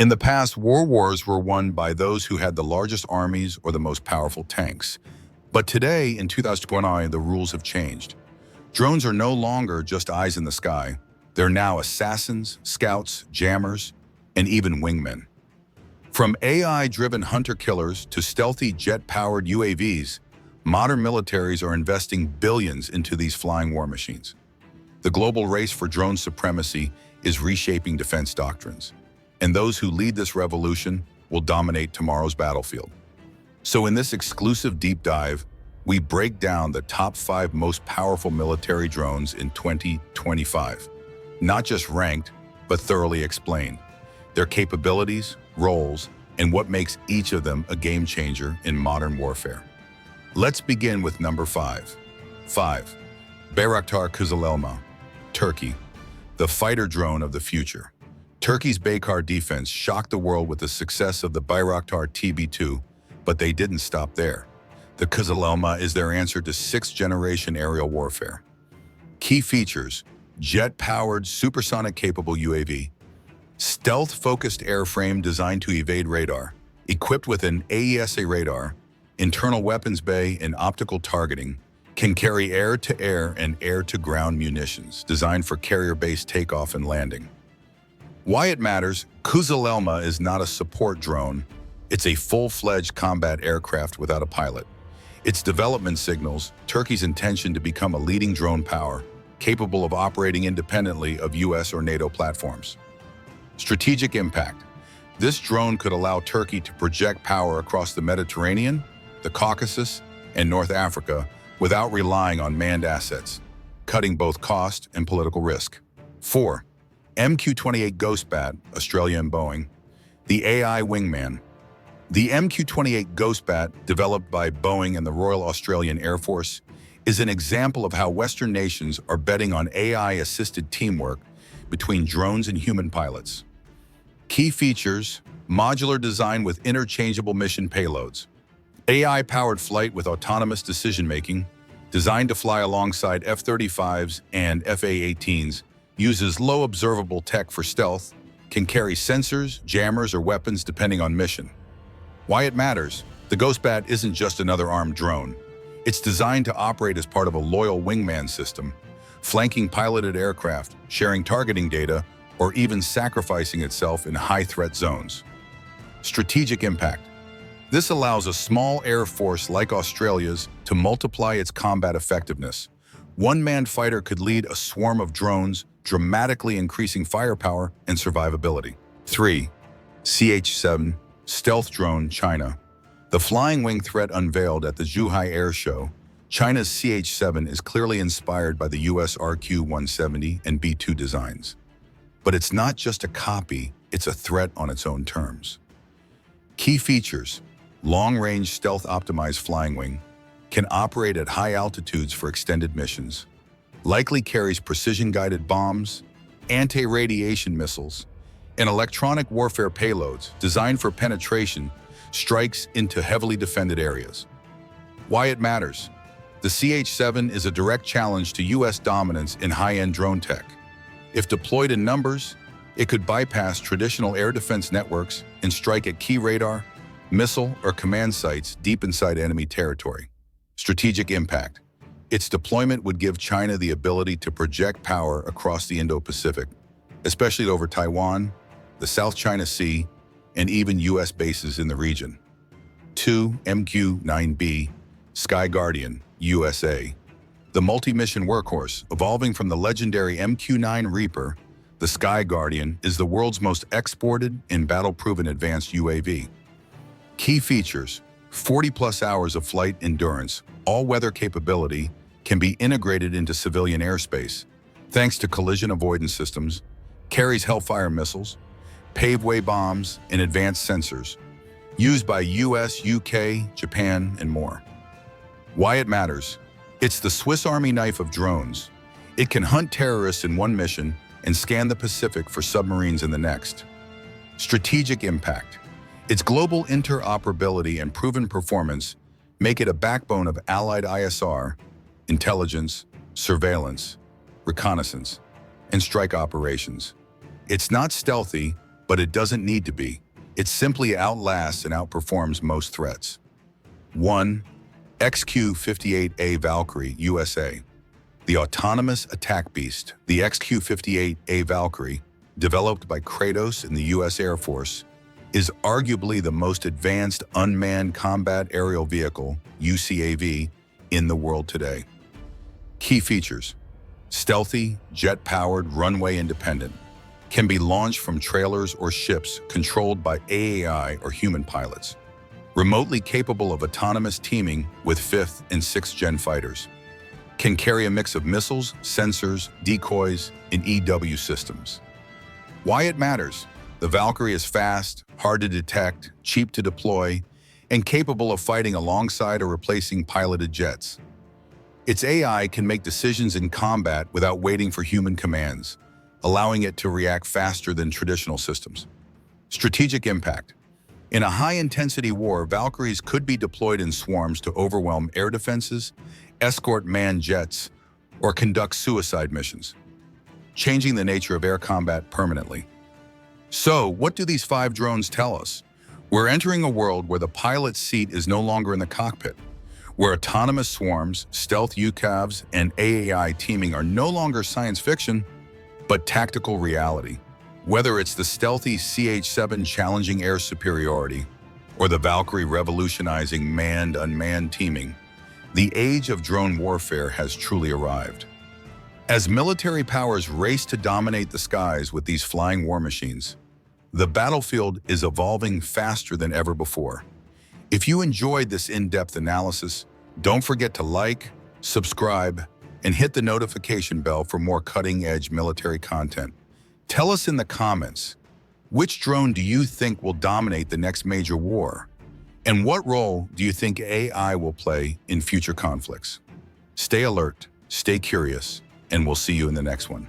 In the past, wars were won by those who had the largest armies or the most powerful tanks. But today, in 2020, the rules have changed. Drones are no longer just eyes in the sky. They're now assassins, scouts, jammers, and even wingmen. From AI-driven hunter-killers to stealthy jet-powered UAVs, modern militaries are investing billions into these flying war machines. The global race for drone supremacy is reshaping defense doctrines, and those who lead this revolution will dominate tomorrow's battlefield. So in this exclusive deep dive, we break down the top 5 most powerful military drones in 2025. Not just ranked, but thoroughly explained. Their capabilities, roles, and what makes each of them a game changer in modern warfare. Let's begin with number 5. 5. Bayraktar Kızılelma, Turkey, the fighter drone of the future. Turkey's Bayraktar defense shocked the world with the success of the Bayraktar TB2, but they didn't stop there. The Kızılelma is their answer to 6th-generation aerial warfare. Key features: jet-powered, supersonic-capable UAV, stealth-focused airframe designed to evade radar, equipped with an AESA radar, internal weapons bay, and optical targeting, can carry air-to-air and air-to-ground munitions designed for carrier-based takeoff and landing. Why it matters: Kızılelma is not a support drone. It's a full-fledged combat aircraft without a pilot. Its development signals Turkey's intention to become a leading drone power, capable of operating independently of US or NATO platforms. Strategic impact: this drone could allow Turkey to project power across the Mediterranean, the Caucasus, and North Africa without relying on manned assets, cutting both cost and political risk. 4. MQ-28 Ghostbat, Australia and Boeing, the AI wingman. The MQ-28 Ghostbat, developed by Boeing and the Royal Australian Air Force, is an example of how Western nations are betting on AI-assisted teamwork between drones and human pilots. Key features: modular design with interchangeable mission payloads, AI-powered flight with autonomous decision-making, designed to fly alongside F-35s and FA-18s, uses low observable tech for stealth, can carry sensors, jammers, or weapons depending on mission. Why it matters: the Ghostbat isn't just another armed drone. It's designed to operate as part of a loyal wingman system, flanking piloted aircraft, sharing targeting data, or even sacrificing itself in high-threat zones. Strategic impact: this allows a small air force like Australia's to multiply its combat effectiveness. One manned fighter could lead a swarm of drones, dramatically increasing firepower and survivability. 3. CH-7 Stealth Drone, China. The flying wing threat unveiled at the Zhuhai Air Show, China's CH-7 is clearly inspired by the US RQ-170 and B-2 designs. But it's not just a copy, it's a threat on its own terms. Key features: long-range stealth-optimized flying wing, can operate at high altitudes for extended missions, likely carries precision-guided bombs, anti-radiation missiles, and electronic warfare payloads designed for penetration, strikes into heavily defended areas. Why it matters: the CH-7 is a direct challenge to US dominance in high-end drone tech. If deployed in numbers, it could bypass traditional air defense networks and strike at key radar, missile, or command sites deep inside enemy territory. Strategic impact: its deployment would give China the ability to project power across the Indo-Pacific, especially over Taiwan, the South China Sea, and even US bases in the region. 2. MQ-9B SkyGuardian, USA. The multi-mission workhorse, evolving from the legendary MQ-9 Reaper, the SkyGuardian is the world's most exported and battle-proven advanced UAV. Key features: 40-plus hours of flight endurance, all-weather capability, can be integrated into civilian airspace, thanks to collision avoidance systems, carries Hellfire missiles, paveway bombs, and advanced sensors, used by US, UK, Japan, and more. Why it matters: it's the Swiss Army knife of drones. It can hunt terrorists in one mission and scan the Pacific for submarines in the next. Strategic impact: its global interoperability and proven performance make it a backbone of allied ISR, intelligence, surveillance, reconnaissance, and strike operations. It's not stealthy, but it doesn't need to be. It simply outlasts and outperforms most threats. 1. XQ-58A Valkyrie, USA. The autonomous attack beast, the XQ-58A Valkyrie, developed by Kratos in the U.S. Air Force, is arguably the most advanced unmanned combat aerial vehicle, UCAV, in the world today. Key features: stealthy, jet-powered, runway-independent, can be launched from trailers or ships controlled by AI or human pilots, remotely capable of autonomous teaming with 5th and 6th gen fighters, can carry a mix of missiles, sensors, decoys, and EW systems. Why it matters: the Valkyrie is fast, hard to detect, cheap to deploy, and capable of fighting alongside or replacing piloted jets. Its AI can make decisions in combat without waiting for human commands, allowing it to react faster than traditional systems. Strategic impact: in a high-intensity war, Valkyries could be deployed in swarms to overwhelm air defenses, escort manned jets, or conduct suicide missions, changing the nature of air combat permanently. So, what do these 5 drones tell us? We're entering a world where the pilot's seat is no longer in the cockpit, where autonomous swarms, stealth UCAVs, and AI teaming are no longer science fiction, but tactical reality. Whether it's the stealthy CH-7 challenging air superiority, or the Valkyrie revolutionizing manned-unmanned teaming, the age of drone warfare has truly arrived. As military powers race to dominate the skies with these flying war machines, the battlefield is evolving faster than ever before. If you enjoyed this in-depth analysis, don't forget to like, subscribe, and hit the notification bell for more cutting-edge military content. Tell us in the comments, which drone do you think will dominate the next major war? And what role do you think AI will play in future conflicts? Stay alert, stay curious, and we'll see you in the next one.